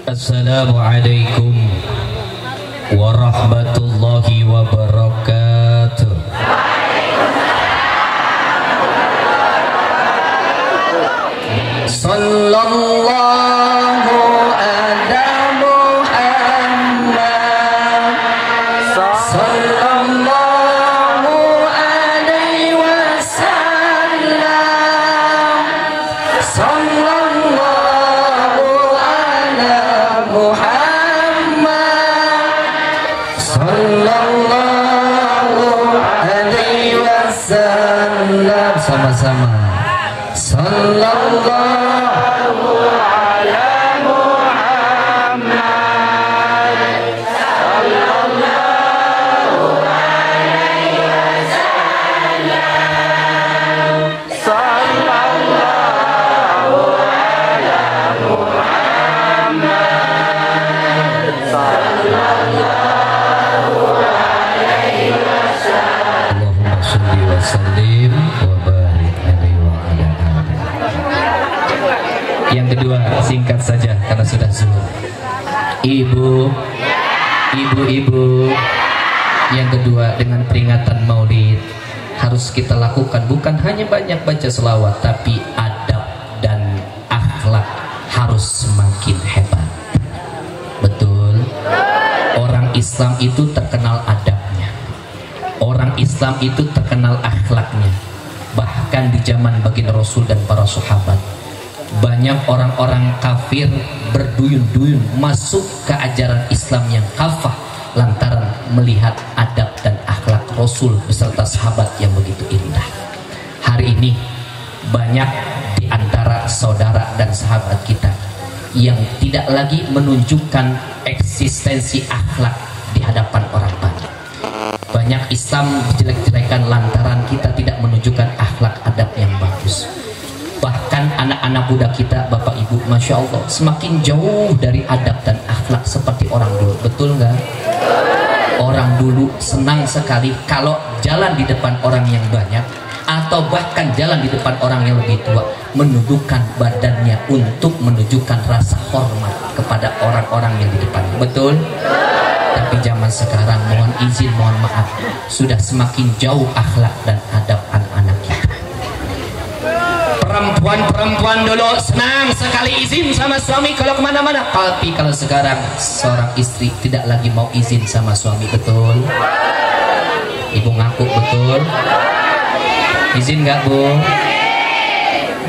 Assalamualaikum warahmatullahi wabarakatuh. Sallallahu ala Muhammad, sallallahu alaihi wasallam, sallallahu ala Muhammad, sallallahu alaihi wasallam. Sama-sama. Sallallahu yang kedua singkat saja karena sudah zuhur. Ibu-ibu, yang kedua dengan peringatan Maulid harus kita lakukan bukan hanya banyak baca selawat, tapi adab dan akhlak harus semakin hebat. Betul. Orang Islam itu terkenal adabnya. Orang Islam itu terkenal akhlaknya. Bahkan di zaman baginda Rasul dan para sahabat, banyak orang-orang kafir berduyun-duyun masuk ke ajaran Islam yang kafah lantaran melihat adab dan akhlak Rasul beserta sahabat yang begitu indah. Hari ini banyak di antara saudara dan sahabat kita yang tidak lagi menunjukkan eksistensi akhlak di hadapan orang banyak. Banyak Islam dijelek-jelekan lantaran kita tidak menunjukkan akhlak adab yang bagus. Bahkan anak-anak muda kita, Bapak Ibu, Masya Allah, semakin jauh dari adab dan akhlak seperti orang dulu. Betul nggak? Orang dulu senang sekali kalau jalan di depan orang yang banyak, atau bahkan jalan di depan orang yang lebih tua, menundukkan badannya untuk menunjukkan rasa hormat kepada orang-orang yang di depannya. Betul? Tapi zaman sekarang, mohon izin, mohon maaf, sudah semakin jauh akhlak dan adab anak-anak kita. Perempuan dulu senang sekali izin sama suami kalau kemana-mana, tapi kalau sekarang seorang istri tidak lagi mau izin sama suami. Betul? Ibu ngaku betul? Izin nggak, Bu?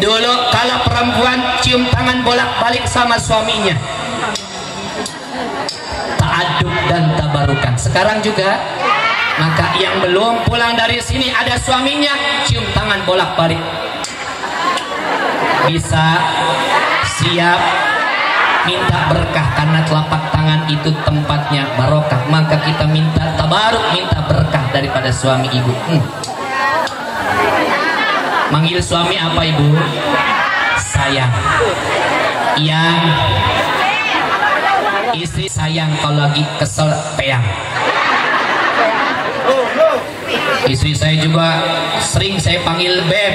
Dulu kalau perempuan cium tangan bolak-balik sama suaminya, ta'adub dan tabarukan. Sekarang juga, maka yang belum pulang dari sini ada suaminya, cium tangan bolak-balik. Bisa siap minta berkah karena telapak tangan itu tempatnya barokah, maka kita minta tabaruk, minta berkah daripada suami ibu. Manggil suami apa, Ibu? Sayang. Yang istri sayang, kalau lagi kesel peyang. Istri saya juga sering saya panggil beb.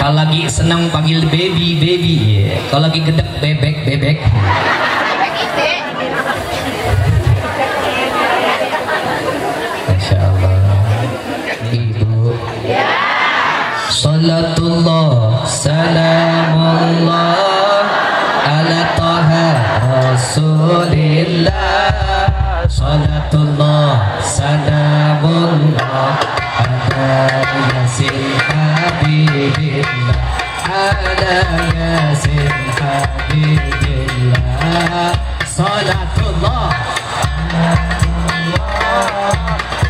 Kalau lagi senang panggil baby. Kalau lagi gedek bebek. Masya Allah. Ibu. Salatullah, salamullah ala taha rasulillah. Salatullah, salamullah ala yasin habibillah, ala yasin habibillah. Salatullah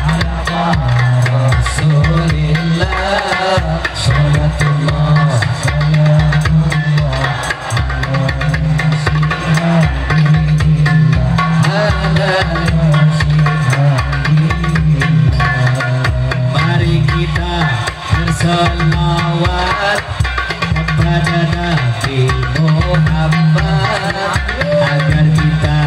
ala rasulillah. Salatullah salawat kepada Nabi Muhammad agar kita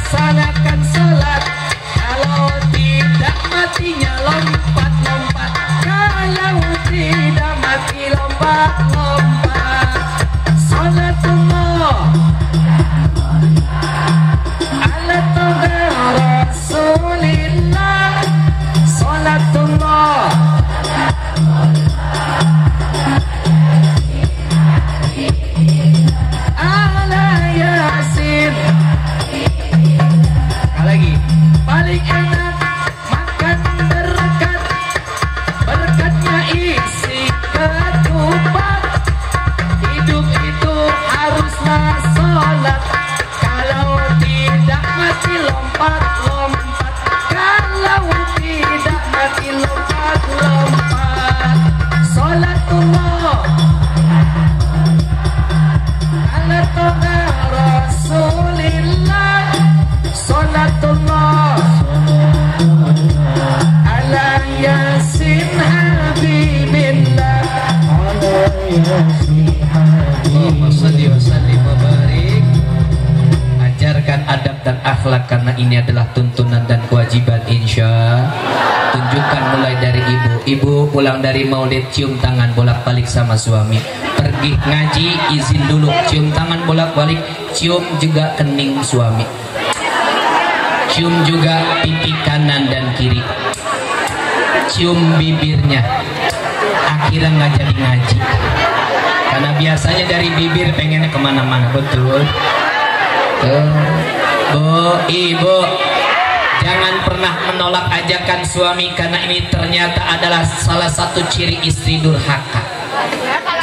laksanakan salat, kalau tidak matinya lompat-lompat, kalau tidak mati lompat-lompat. Salatullah ala toha Rasulillah, salatullah ala Yasin. Lagi paling enak makan berkat, berkatnya isi ketupat. Hidup itu haruslah sholat, kalau tidak mati lompat-lompat, kalau tidak mati lompat-lompat. Sholatullah ala toha Rasulillah, salatullah ala Yasin Habibillah, ala Yasin Habibillah. Shalli wa sallim wa barik. Ajarkan adab dan akhlak, karena ini adalah tuntunan dan kewajiban insya. Tunjukkan mulai dari ibu. Ibu pulang dari maulid cium tangan bolak-balik sama suami. Pergi ngaji izin dulu cium tangan bolak-balik, cium juga kening suami, cium juga pipi kanan dan kiri, cium bibirnya. Akhirnya nggak jadi ngaji, karena biasanya dari bibir pengennya kemana-mana. Betul. Bu, ibu, jangan pernah menolak ajakan suami, karena ini ternyata adalah salah satu ciri istri durhaka.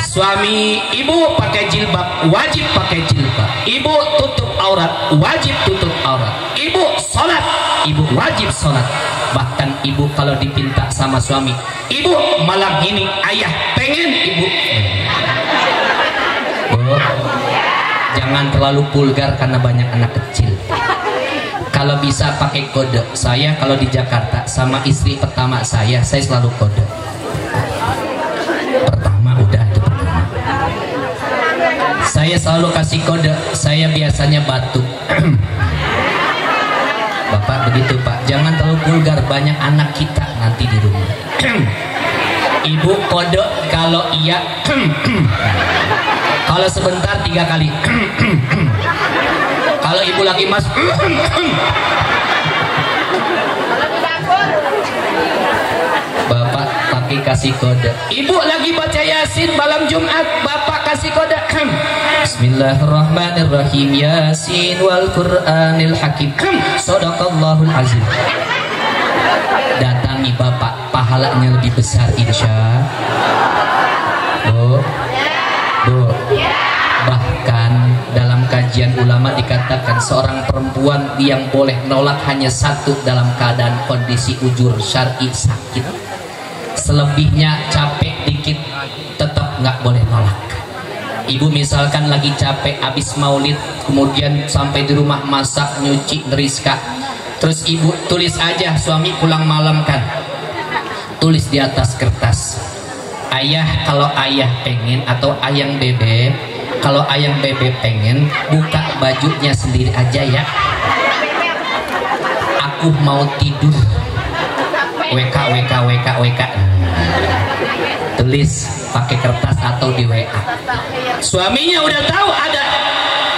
Suami ibu pakai jilbab, wajib pakai jilbab. Ibu tutup aurat, wajib tutup aurat. Ibu sholat, ibu wajib sholat. Bahkan ibu kalau dipinta sama suami, ibu malam ini ayah pengen ibu. Bu, jangan terlalu vulgar karena banyak anak kecil. Kalau bisa pakai kode. Saya kalau di Jakarta sama istri pertama saya selalu kode. Pertama udah itu pertama. Saya selalu kasih kode. Saya biasanya batuk. Bapak begitu Pak. Jangan terlalu vulgar, banyak anak kita nanti di rumah. Ibu kode kalau iya. Kalau sebentar 3 kali. Kalau ibu lagi mas. Bapak pakai kasih kode. Ibu lagi baca Yasin malam Jumat, bapak kasih kode. Bismillahirrahmanirrahim. Yasin wal Qur'anil Hakim. Shadaqallahul azim. Datangi bapak, pahalanya lebih besar insya. Bu, bu. Bahkan dalam kajian ulama dikatakan seorang perempuan yang boleh nolak hanya satu dalam keadaan kondisi ujur syar'i sakit. Selebihnya capek dikit tetap nggak boleh nolak. Ibu misalkan lagi capek habis maulid, kemudian sampai di rumah masak, nyuci, neriska, terus ibu tulis aja, suami pulang malam kan, tulis di atas kertas, ayah kalau ayah pengen, atau ayang bebek kalau ayang bebek pengen, buka bajunya sendiri aja ya, aku mau tidur. WK. Tulis pakai kertas atau di WA. Suaminya udah tahu ada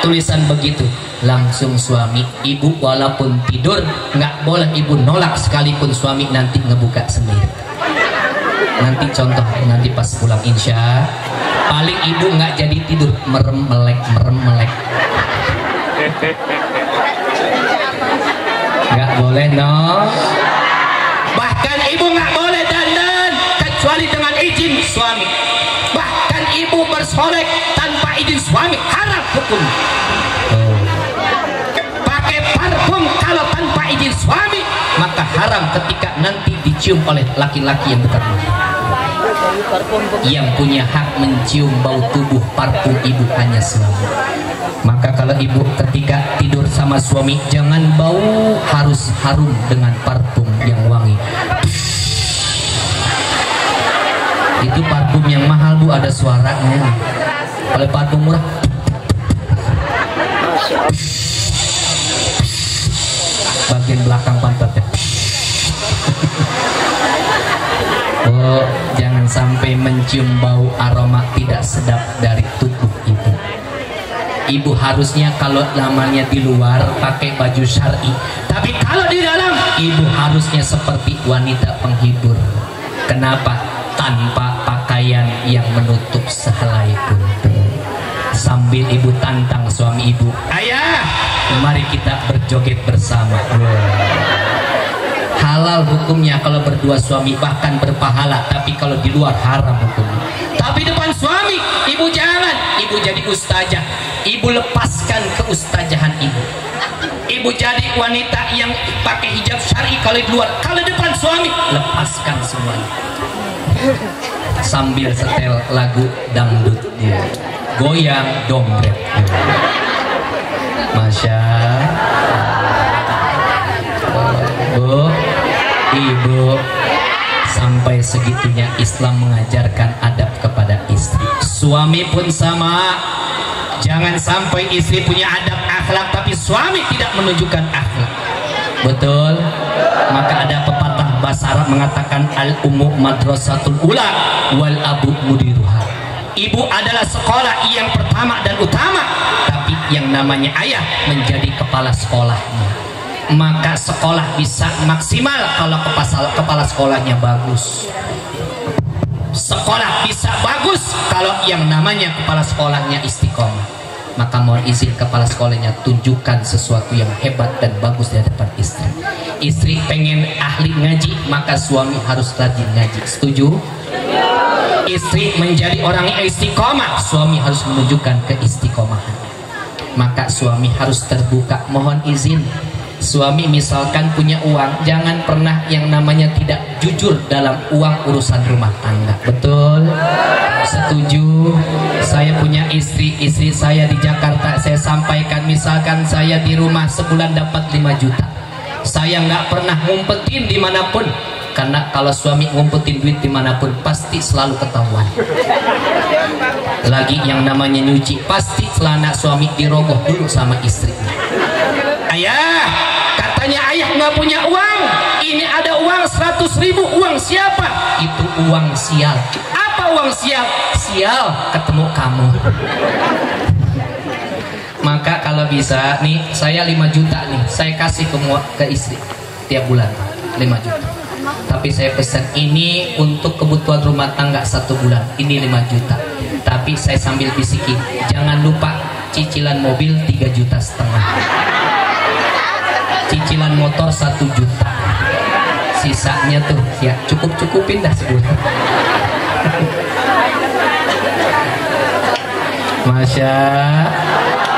tulisan begitu, langsung suami, ibu walaupun tidur nggak boleh ibu nolak, sekalipun suami nanti ngebuka sendiri. Nanti contoh, nanti pas pulang insya, paling ibu nggak jadi tidur, merem melek. Nggak boleh no. Bahkan ibu nggak boleh dandan kecuali dengan izin suami. Bahkan ibu bersolek tanpa izin suami, haram hukum. Pakai parfum kalau tanpa izin suami, maka haram ketika nanti dicium oleh laki-laki yang bukan mahram. Yang punya hak mencium bau tubuh parfum ibu hanya suami. Maka kalau ibu ketika tidur sama suami, jangan bau, harus harum dengan parfum yang wangi. Itu parfum yang mahal bu, ada suaranya. Kalau parfum murah, mencium bau aroma tidak sedap dari tubuh ibu. Ibu harusnya kalau lamanya di luar pakai baju syar'i, tapi kalau di dalam ibu harusnya seperti wanita penghibur. Kenapa? Tanpa pakaian yang menutup sehelai pun. Sambil ibu tantang suami ibu, ayah, mari kita berjoget bersama. Halal hukumnya kalau berdua suami, bahkan berpahala. Tapi kalau di luar haram hukumnya. Tapi depan suami, ibu jangan. Ibu jadi ustazah, ibu lepaskan keustazahan ibu. Ibu jadi wanita yang pakai hijab syar'i kalau di luar. Kalau depan suami, lepaskan semuanya. Sambil setel lagu dangdut, goyang dompet. Masya Bu, ibu, sampai segitunya Islam mengajarkan adab kepada istri. Suami pun sama. Jangan sampai istri punya adab akhlak tapi suami tidak menunjukkan akhlak. Betul? Maka ada pepatah bahasa Arab mengatakan al-ummu madrasatul ula wal abu mudiruha. Ibu adalah sekolah yang pertama dan utama, tapi yang namanya ayah menjadi kepala sekolahnya. Maka sekolah bisa maksimal kalau kepala sekolahnya bagus. Sekolah bisa bagus kalau yang namanya kepala sekolahnya istiqomah. Maka mohon izin kepala sekolahnya tunjukkan sesuatu yang hebat dan bagus di hadapan istri. Istri pengen ahli ngaji, maka suami harus rajin ngaji. Setuju? Istri menjadi orang yang istiqomah, suami harus menunjukkan keistiqomahan. Maka suami harus terbuka. Mohon izin, suami misalkan punya uang, jangan pernah yang namanya tidak jujur dalam uang urusan rumah tangga. Betul? Setuju? Saya punya istri saya di Jakarta, saya sampaikan misalkan saya di rumah sebulan dapat 5 juta. Saya nggak pernah ngumpetin dimanapun, karena kalau suami ngumpetin duit dimanapun pasti selalu ketahuan. Lagi yang namanya nyuci, pasti celana suami dirogoh dulu sama istrinya. Ayah, katanya ayah nggak punya uang. Ini ada uang 100.000, uang siapa? Itu uang sial. Apa uang sial? Sial ketemu kamu. Maka kalau bisa nih, saya 5 juta nih, saya kasih ke istri tiap bulan 5 juta. Tapi saya pesan ini untuk kebutuhan rumah tangga 1 bulan, ini 5 juta. Tapi saya sambil bisikin, jangan lupa cicilan mobil 3,5 juta. Cicilan motor 1 juta. Sisanya tuh ya cukup-cukupin dah sebulan. Masya.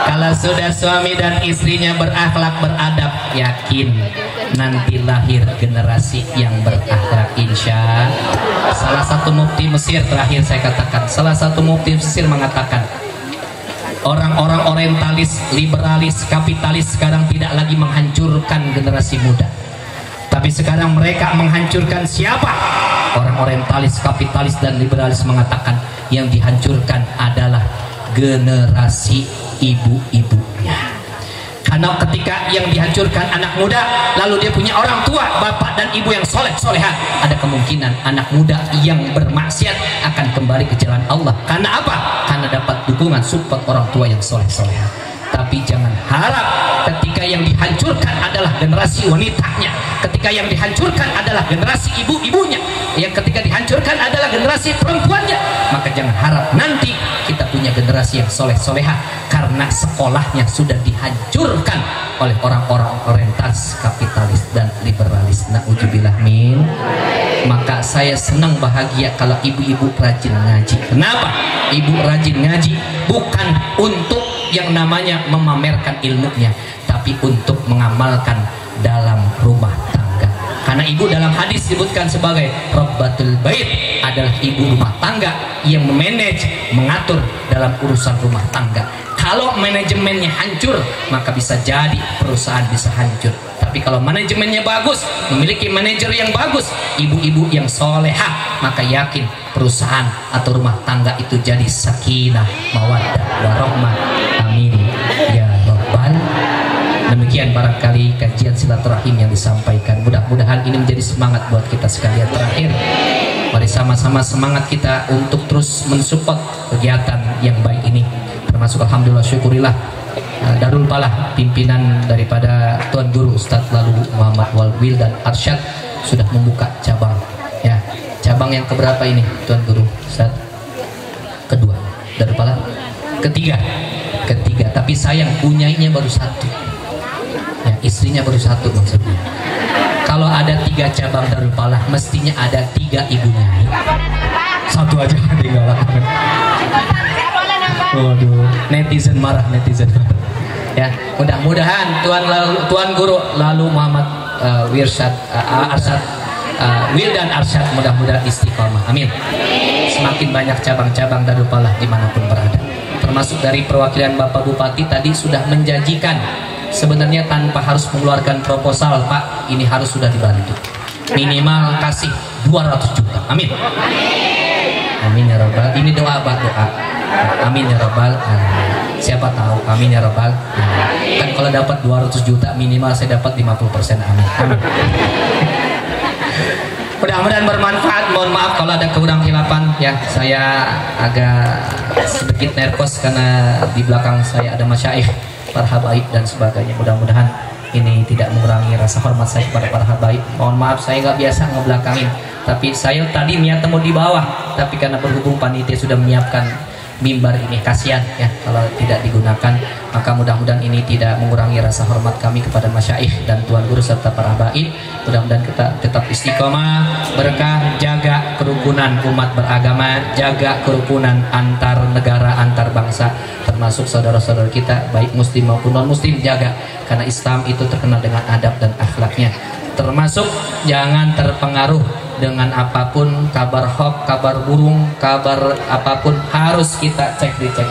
Kalau sudah suami dan istrinya berakhlak beradab, yakin nanti lahir generasi yang berakhlak, insya. Salah satu mufti Mesir, terakhir saya katakan, salah satu mufti Mesir mengatakan, orang-orang orientalis, liberalis, kapitalis sekarang tidak lagi menghancurkan generasi muda, tapi sekarang mereka menghancurkan siapa? Orang orientalis, kapitalis, dan liberalis mengatakan yang dihancurkan adalah generasi ibu-ibunya. Karena ketika yang dihancurkan anak muda, lalu dia punya orang tua, bapak dan ibu yang soleh-soleha, ada kemungkinan anak muda yang bermaksiat akan kembali ke jalan Allah. Karena apa? Karena dapat dukungan support orang tua yang soleh-soleha. Tapi jangan harap ketika yang dihancurkan adalah generasi wanitanya, ketika yang dihancurkan adalah generasi ibu-ibunya, yang ketika dihancurkan adalah generasi perempuannya, maka jangan harap nanti kita punya generasi yang soleh-soleha, karena sekolahnya sudah dihancurkan oleh orang-orang orientalis, kapitalis, dan liberalis. Na'udzubillah min. Maka saya senang bahagia kalau ibu-ibu rajin ngaji. Kenapa? Ibu rajin ngaji bukan untuk yang namanya memamerkan ilmunya, tapi untuk mengamalkan dalam rumah tangga. Karena ibu dalam hadis disebutkan sebagai Rabbatul Bait, adalah ibu rumah tangga yang memanage, mengatur dalam urusan rumah tangga. Kalau manajemennya hancur, maka bisa jadi perusahaan bisa hancur. Tapi kalau manajemennya bagus, memiliki manajer yang bagus, ibu-ibu yang soleha, maka yakin perusahaan atau rumah tangga itu jadi sakinah, mawaddah, warahmah. Amin ya rabbal. Demikian barangkali kajian silaturahim yang disampaikan. Mudah-mudahan ini menjadi semangat buat kita sekalian. Terakhir, Mari sama-sama semangat kita untuk terus mensupport kegiatan yang baik ini. Termasuk alhamdulillah syukurilah Darul Falah, pimpinan daripada Tuan Guru Ustadz Lalu Muhammad Walwil dan Arsyad sudah membuka cabang. Ya, cabang yang keberapa ini Tuan Guru Ustadz? Kedua. Darul Falah ketiga. Tapi sayang punyainya baru satu. Ya, istrinya baru satu maksudnya. Kalau ada 3 cabang Darul Falah, mestinya ada 3 ibunya. Satu aja tinggal. Waduh, netizen marah, netizen. Ya, mudah-mudahan Tuan Guru Lalu Muhammad Arsyad Wil dan Arsyad mudah-mudahan istiqomah. Amin. Semakin banyak cabang-cabang Darul Falah dimanapun berada. Termasuk dari perwakilan Bapak Bupati tadi sudah menjanjikan. Sebenarnya tanpa harus mengeluarkan proposal, Pak, ini harus sudah dibantu. Minimal kasih 200 juta. Amin. Amin ya Rabbal. Ini doa, Pak, doa. Amin ya Rabbal. Siapa tahu, amin ya Rabbal. Kan kalau dapat 200 juta minimal saya dapat 50%. Amin. Amin. Mudah-mudahan bermanfaat. Mohon maaf kalau ada kekurang hilapan ya. Saya agak sedikit nervous karena di belakang saya ada masyaikh, para habaib dan sebagainya. Mudah-mudahan ini tidak mengurangi rasa hormat saya kepada para habaib. Mohon maaf saya nggak biasa ngebelakangin, tapi saya tadi niat mau di bawah, tapi karena berhubung panitia sudah menyiapkan mimbar ini, kasihan ya kalau tidak digunakan. Maka mudah-mudahan ini tidak mengurangi rasa hormat kami kepada masyaikh dan Tuan Guru serta para habaib. Mudah-mudahan kita tetap istiqomah, berkah, jaga kerukunan umat beragama, jaga kerukunan antar negara, antar bangsa, termasuk saudara-saudara kita baik muslim maupun non muslim, jaga karena Islam itu terkenal dengan adab dan akhlaknya. Termasuk jangan terpengaruh dengan apapun, kabar hoax, kabar burung, kabar apapun harus kita dicek.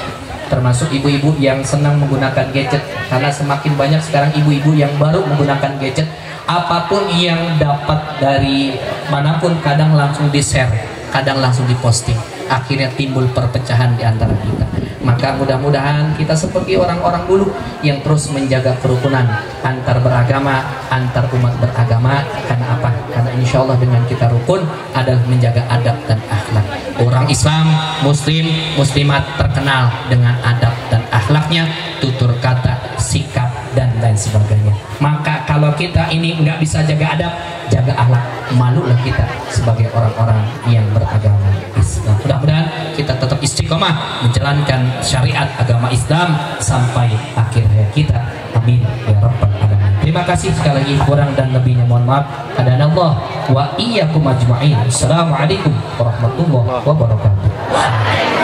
Termasuk ibu-ibu yang senang menggunakan gadget, karena semakin banyak sekarang ibu-ibu yang baru menggunakan gadget. Apapun yang dapat dari manapun kadang langsung di-share, kadang langsung diposting. Akhirnya timbul perpecahan di antara kita. Maka mudah-mudahan kita seperti orang-orang dulu yang terus menjaga kerukunan antar beragama, antar umat beragama. Karena apa? Karena insya Allah dengan kita rukun adalah menjaga adab dan akhlak. Orang Islam, Muslim, Muslimat terkenal dengan adab dan akhlaknya, tutur kata, sikap dan lain sebagainya. Maka kalau kita ini nggak bisa jaga adab, jaga akhlak, malulah kita sebagai orang-orang yang beragama Islam. Mudah-mudahan kita tetap istiqomah menjalankan syariat agama Islam sampai akhir hayat kita. Amin ya rabbal alamin. Terima kasih sekali lagi, kurang dan lebihnya mohon maaf. Hadanallah wa iyyakum ajma'in. Assalamualaikum warahmatullahi wabarakatuh.